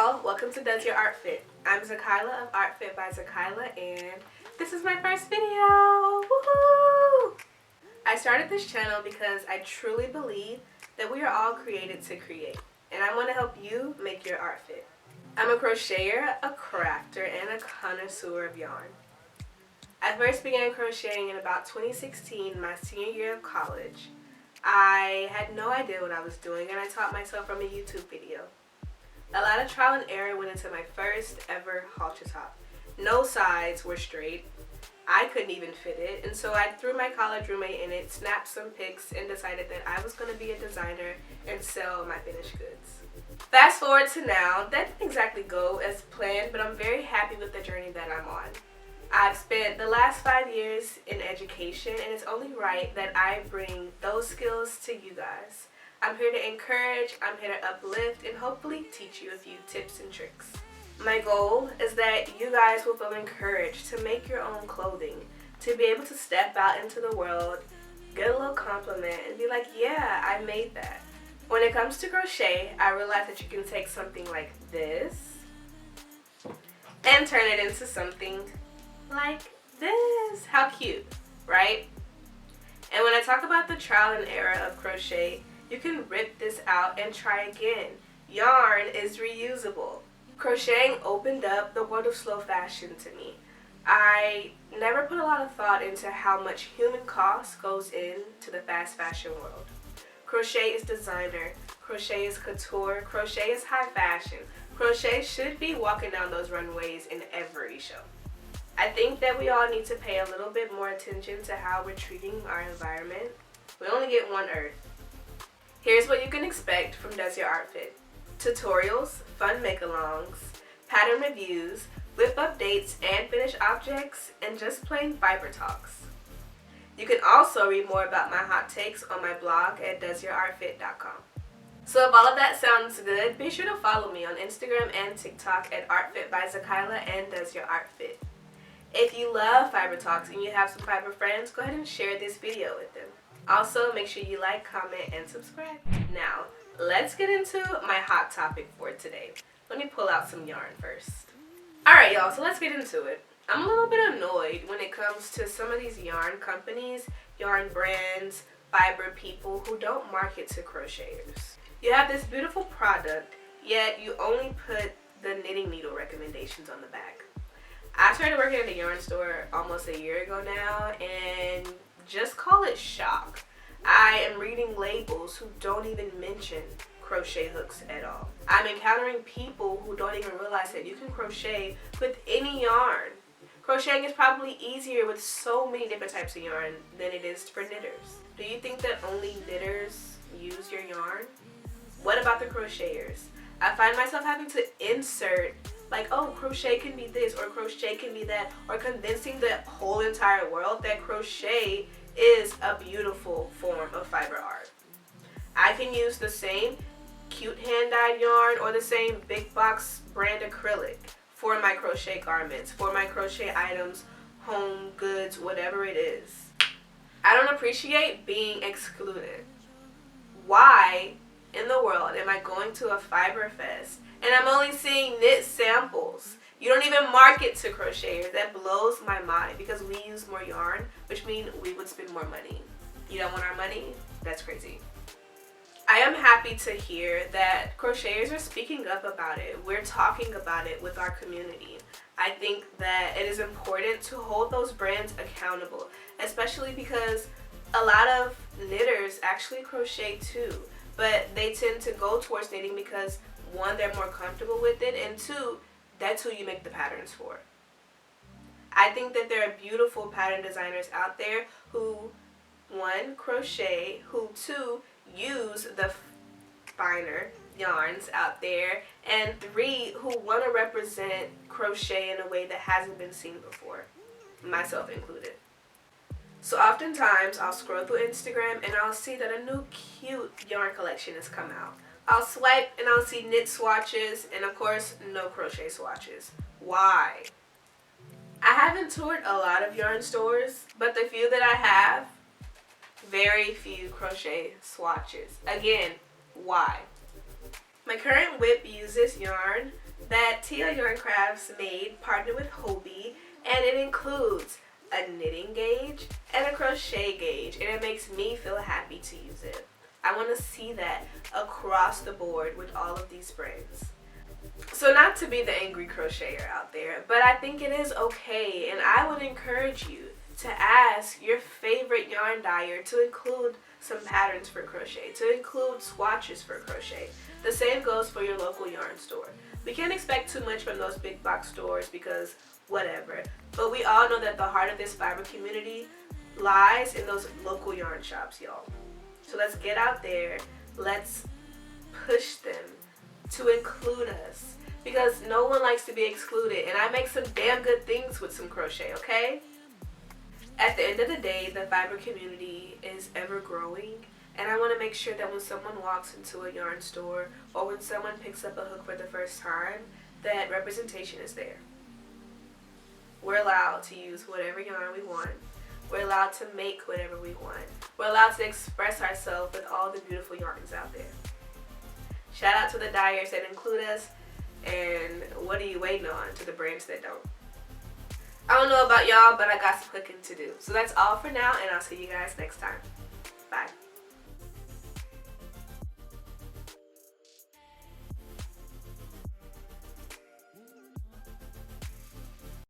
y'all, welcome to Does Your ARTFIT. I'm Zakyla of Artfitbyzakyla and this is my first video! Woohoo! I started this channel because I truly believe that we are all created to create, and I want to help you make your art fit. I'm a crocheter, a crafter, and a connoisseur of yarn. I first began crocheting in about 2016, my senior year of college. I had no idea what I was doing, and I taught myself from a YouTube video. A lot of trial and error went into my first ever halter top. No sides were straight. I couldn't even fit it, and so I threw my college roommate in it, snapped some pics, and decided that I was going to be a designer and sell my finished goods. Fast forward to now, that didn't exactly go as planned, but I'm very happy with the journey that I'm on. I've spent the last 5 years in education, and it's only right that I bring those skills to you guys. I'm here to encourage, I'm here to uplift, and hopefully teach you a few tips and tricks. My goal is that you guys will feel encouraged to make your own clothing, to be able to step out into the world, get a little compliment, and be like, yeah, I made that. When it comes to crochet, I realized that you can take something like this and turn it into something like this. How cute, right? And when I talk about the trial and error of crochet, you can rip this out and try again. Yarn is reusable. Crocheting opened up the world of slow fashion to me. I never put a lot of thought into how much human cost goes into the fast fashion world. Crochet is designer, crochet is couture, crochet is high fashion. Crochet should be walking down those runways in every show. I think that we all need to pay a little bit more attention to how we're treating our environment. We only get one earth. Here's what you can expect from Does Your ARTFIT. Tutorials, fun make-alongs, pattern reviews, whip updates and finished objects, and just plain fiber talks. You can also read more about my hot takes on my blog at doesyourartfit.com. So if all of that sounds good, be sure to follow me on Instagram and TikTok at Artfitbyzakyla and Does Your ARTFIT. If you love fiber talks and you have some fiber friends, go ahead and share this video with them. Also, make sure you like, comment, and subscribe. Now, let's get into my hot topic for today. Let me pull out some yarn first. Alright y'all, so let's get into it. I'm a little bit annoyed when it comes to some of these yarn companies, yarn brands, fiber people who don't market to crocheters. You have this beautiful product, yet you only put the knitting needle recommendations on the back. I started working at a yarn store almost a year ago now, and just call it shock. I am reading labels who don't even mention crochet hooks at all. I'm encountering people who don't even realize that you can crochet with any yarn. Crocheting is probably easier with so many different types of yarn than it is for knitters. Do you think that only knitters use your yarn? What about the crocheters? I find myself having to insert like, oh, crochet can be this or crochet can be that, or convincing the whole entire world that crochet is a beautiful form of fiber art. I can use the same cute hand-dyed yarn or the same big box brand acrylic for my crochet garments, for my crochet items, home goods, whatever it is. I don't appreciate being excluded. Why in the world am I going to a fiber fest and I'm only seeing knit samples? You don't even market to crocheters. That blows my mind because we use more yarn, which means we would spend more money. You don't want our money? That's crazy. I am happy to hear that crocheters are speaking up about it. We're talking about it with our community. I think that it is important to hold those brands accountable, especially because a lot of knitters actually crochet too, but they tend to go towards knitting because one, they're more comfortable with it, and two, that's who you make the patterns for. I think that there are beautiful pattern designers out there who, one, crochet, who, two, use the finer yarns out there, and three, who want to represent crochet in a way that hasn't been seen before, myself included. So oftentimes I'll scroll through Instagram and I'll see that a new cute yarn collection has come out. I'll swipe and I'll see knit swatches and of course no crochet swatches. Why? I haven't toured a lot of yarn stores, but the few that I have, very few crochet swatches. Again, why? My current whip uses yarn that Tia Yarn Crafts made, partnered with Hobie, and it includes a knitting gauge and a crochet gauge, and it makes me feel happy to use it. I want to see that across the board with all of these brands. So not to be the angry crocheter out there, but I think it is okay, and I would encourage you to ask your favorite yarn dyer to include some patterns for crochet, to include swatches for crochet. The same goes for your local yarn store. We can't expect too much from those big box stores because whatever, but we all know that the heart of this fiber community lies in those local yarn shops, y'all. So let's get out there, let's push them to include us, because no one likes to be excluded, and I make some damn good things with some crochet, okay? At the end of the day, the fiber community is ever growing, and I want to make sure that when someone walks into a yarn store or when someone picks up a hook for the first time, that representation is there. We're allowed to use whatever yarn we want. We're allowed to make whatever we want. We're allowed to express ourselves with all the beautiful yarns out there. Shout out to the dyers that include us, and what are you waiting on to the brands that don't? I don't know about y'all, but I got some cooking to do. So that's all for now, and I'll see you guys next time. Bye.